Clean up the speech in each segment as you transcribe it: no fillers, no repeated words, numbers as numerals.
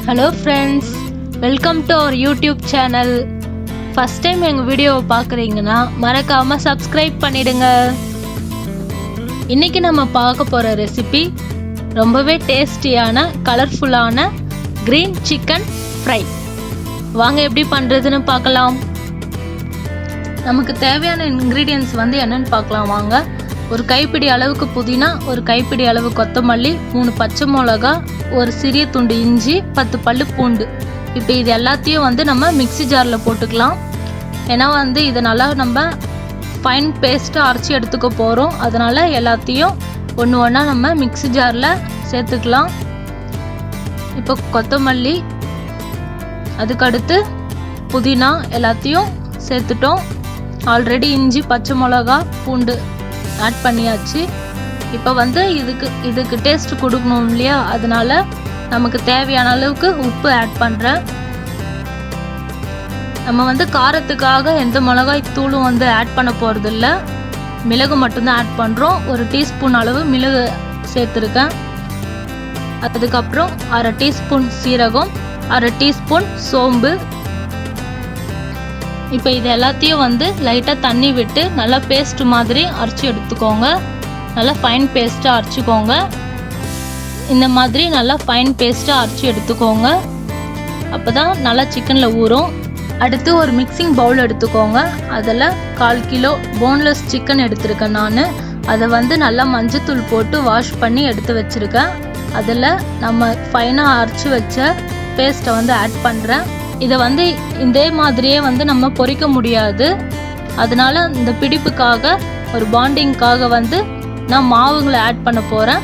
Hello friends, welcome to our YouTube channel. First time எங்க வீடியோவை பார்க்குறீங்கன்னா மறக்காம subscribe பண்ணிடுங்க. இன்னைக்கு நம்ம பார்க்க போற ரெசிபி ரொம்பவே டேஸ்டியான கலர்ஃபுல்லான green chicken fry. வாங்க எப்படி பண்றதுன்னு பார்க்கலாம். நமக்கு தேவையான ingredients வந்து என்னன்னு பார்க்கலாம் வாங்க. ஒரு கைப்பிடி அளவுக்கு புதினா, ஒரு கைப்பிடி அளவு கொத்தமல்லி, 3 பச்சை மிளகாய், ஒரு சிறிய துண்டு இஞ்சி, 10 பல்லு பூண்டு. இப்போ இது எல்லாத்தையும் வந்து நம்ம மிக்ஸி ஜாரில் போட்டுக்கலாம். ஏன்னா வந்து இதை நல்லா நம்ம ஃபைன் பேஸ்ட்டாக அரைச்சி எடுத்துக்க போகிறோம். அதனால் எல்லாத்தையும் ஒன்று ஒன்றா நம்ம மிக்ஸி ஜாரில் சேர்த்துக்கலாம். இப்போ கொத்தமல்லி, அதுக்கடுத்து புதினா எல்லாத்தையும் சேர்த்துட்டோம். ஆல்ரெடி இஞ்சி, பச்சை மிளகா, பூண்டு ஆட் பண்ணியாச்சு. இப்போ வந்து இதுக்கு டேஸ்ட் கொடுக்கணும் இல்லையா, அதனால நமக்கு தேவையான அளவுக்கு உப்பு ஆட் பண்ணுறேன். நம்ம வந்து காரத்துக்காக எந்த மிளகாய் தூளும் வந்து ஆட் பண்ண போகிறது இல்லை, மிளகு மட்டும்தான் ஆட் பண்ணுறோம். ஒரு டீஸ்பூன் அளவு மிளகு சேர்த்துருக்கேன். அதுக்கப்புறம் 1/2 டீஸ்பூன் சீரகம், 1/2 டீஸ்பூன் சோம்பு. இப்போ இது எல்லாத்தையும் வந்து லைட்டாக தண்ணி விட்டு நல்லா பேஸ்ட் மாதிரி அரைச்சி எடுத்துக்கோங்க. நல்லா ஃபைன் பேஸ்ட்டாக அரைச்சிக்கோங்க. இந்த மாதிரி நல்லா ஃபைன் பேஸ்ட்டாக அரைச்சி எடுத்துக்கோங்க. அப்போ தான் நல்லா சிக்கனில் ஊறும். அடுத்து ஒரு மிக்சிங் பவுல் எடுத்துக்கோங்க. அதில் 1/4 கிலோ போன்லெஸ் சிக்கன் எடுத்திருக்கேன் நான். அதை வந்து நல்லா மஞ்சத்தூள் போட்டு வாஷ் பண்ணி எடுத்து வச்சுருக்கேன். அதில் நம்ம ஃபைனாக அரைச்சி வச்ச பேஸ்ட்டை வந்து ஆட் பண்ணுறேன். இதை வந்து இதே மாதிரியே வந்து நம்ம பொரிக்க முடியாது. அதனால இந்த பிடிப்புக்காக, ஒரு பாண்டிங்காக வந்து நான் மாவுங்களை ஆட் பண்ண போகிறேன்.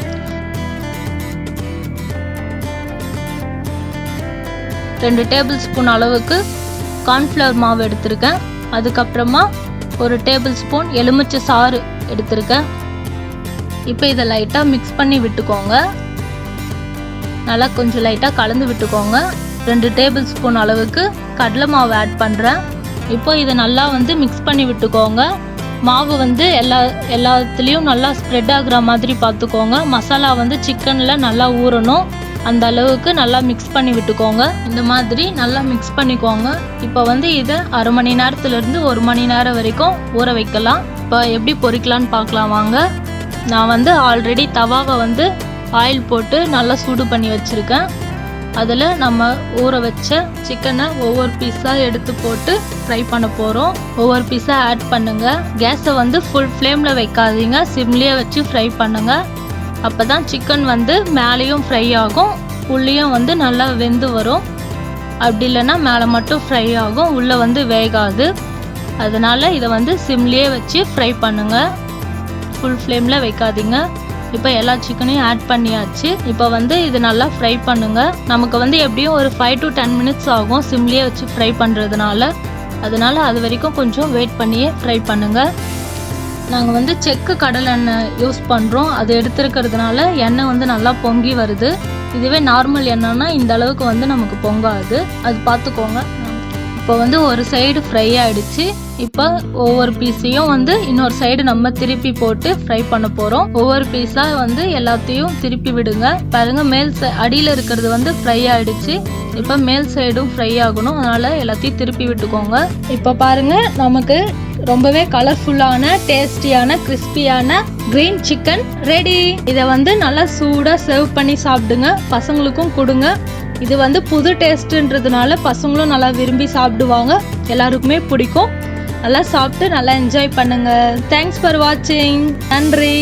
2 டேபிள் ஸ்பூன் அளவுக்கு கார்ன்ஃப்ளவர் மாவு எடுத்திருக்கேன். அதுக்கப்புறமா 1 டேபிள் ஸ்பூன் எலுமிச்சை சாறு எடுத்திருக்கேன். இப்போ இதை லைட்டாக மிக்ஸ் பண்ணி விட்டுக்கோங்க. நல்லா கொஞ்சம் லைட்டாக கலந்து விட்டுக்கோங்க. 2 டேபிள் ஸ்பூன் அளவுக்கு கடலை மாவு ஆட் பண்ணுறேன். இப்போ இதை நல்லா வந்து மிக்ஸ் பண்ணி விட்டுக்கோங்க. மாவு வந்து எல்லாத்துலேயும் நல்லா ஸ்ப்ரெட் ஆகுற மாதிரி பார்த்துக்கோங்க. மசாலா வந்து சிக்கனில் நல்லா ஊறணும், அந்த அளவுக்கு நல்லா மிக்ஸ் பண்ணி விட்டுக்கோங்க. இந்த மாதிரி நல்லா மிக்ஸ் பண்ணிக்கோங்க. இப்போ வந்து இதை 1/2 மணி நேரத்துலேருந்து 1 மணி நேரம் வரைக்கும் ஊற வைக்கலாம். இப்போ எப்படி பொரிக்கலான்னு பார்க்கலாம் வாங்க. நான் வந்து ஆல்ரெடி தவாவை வந்து ஆயில் போட்டு நல்லா சூடு பண்ணி வச்சுருக்கேன். அதில் நம்ம ஊற வச்ச சிக்கனை ஒவ்வொரு பீஸாக எடுத்து போட்டு ஃப்ரை பண்ண போகிறோம். ஒவ்வொரு பீஸாக ஆட் பண்ணுங்கள். கேஸை வந்து ஃபுல் ஃப்ளேமில் வைக்காதீங்க, சிம்லேயே வச்சு ஃப்ரை பண்ணுங்கள். அப்போ தான் சிக்கன் வந்து மேலேயும் ஃப்ரை ஆகும், உள்ளேயும் வந்து நல்லா வெந்து வரும். அப்படி இல்லைன்னா மேலே மட்டும் ஃப்ரை ஆகும், உள்ளே வந்து வேகாது. அதனால் இதை வந்து சிம்லேயே வச்சு ஃப்ரை பண்ணுங்கள், ஃபுல் ஃப்ளேமில் வைக்காதீங்க. இப்போ எல்லா சிக்கனையும் ஆட் பண்ணியாச்சு. இப்போ வந்து இது நல்லா ஃப்ரை பண்ணுங்கள். நமக்கு வந்து எப்படியும் ஒரு 5 to 10 மினிட்ஸ் ஆகும் சிம்லேயே வச்சு ஃப்ரை பண்ணுறதுனால. அதனால் அது வரைக்கும் கொஞ்சம் வெயிட் பண்ணியே ஃப்ரை பண்ணுங்கள். நாங்கள் வந்து செக்கு கடலை எண்ணெய் யூஸ் பண்ணுறோம். அது எடுத்துருக்கிறதுனால எண்ணெய் வந்து நல்லா பொங்கி வருது. இதுவே நார்மல் எண்ணெய்னா இந்த அளவுக்கு வந்து நமக்கு பொங்காது, அது பார்த்துக்கோங்க. இப்போ வந்து ஒரு சைடு ஃப்ரை ஆகிடுச்சு. இப்போ ஒவ்வொரு பீஸையும் வந்து இன்னொரு சைடு நம்ம திருப்பி போட்டு ஃப்ரை பண்ண போகிறோம். ஒவ்வொரு பீஸாக வந்து எல்லாத்தையும் திருப்பி விடுங்க. பாருங்க, அடியில் இருக்கிறது வந்து ஃப்ரை ஆகிடுச்சு. இப்போ மேல் சைடும் ஃப்ரை ஆகணும், அதனால் எல்லாத்தையும் திருப்பி விட்டுக்கோங்க. இப்போ பாருங்க, நமக்கு ரொம்பவே கலர்ஃபுல்லான டேஸ்டியான கிறிஸ்பியான கிரீன் சிக்கன் ரெடி. இதை வந்து நல்லா சூடாக சர்வ் பண்ணி சாப்பிடுங்க, பசங்களுக்கும் கொடுங்க. இது வந்து புது டேஸ்ட்டுன்றதுனால பசங்களும் நல்லா விரும்பி சாப்பிடுவாங்க, எல்லாருக்குமே பிடிக்கும். நல்லா சாப்பிட்டு நல்லா என்ஜாய் பண்ணுங்க. தேங்க்ஸ் ஃபார் வாட்சிங். நன்றி.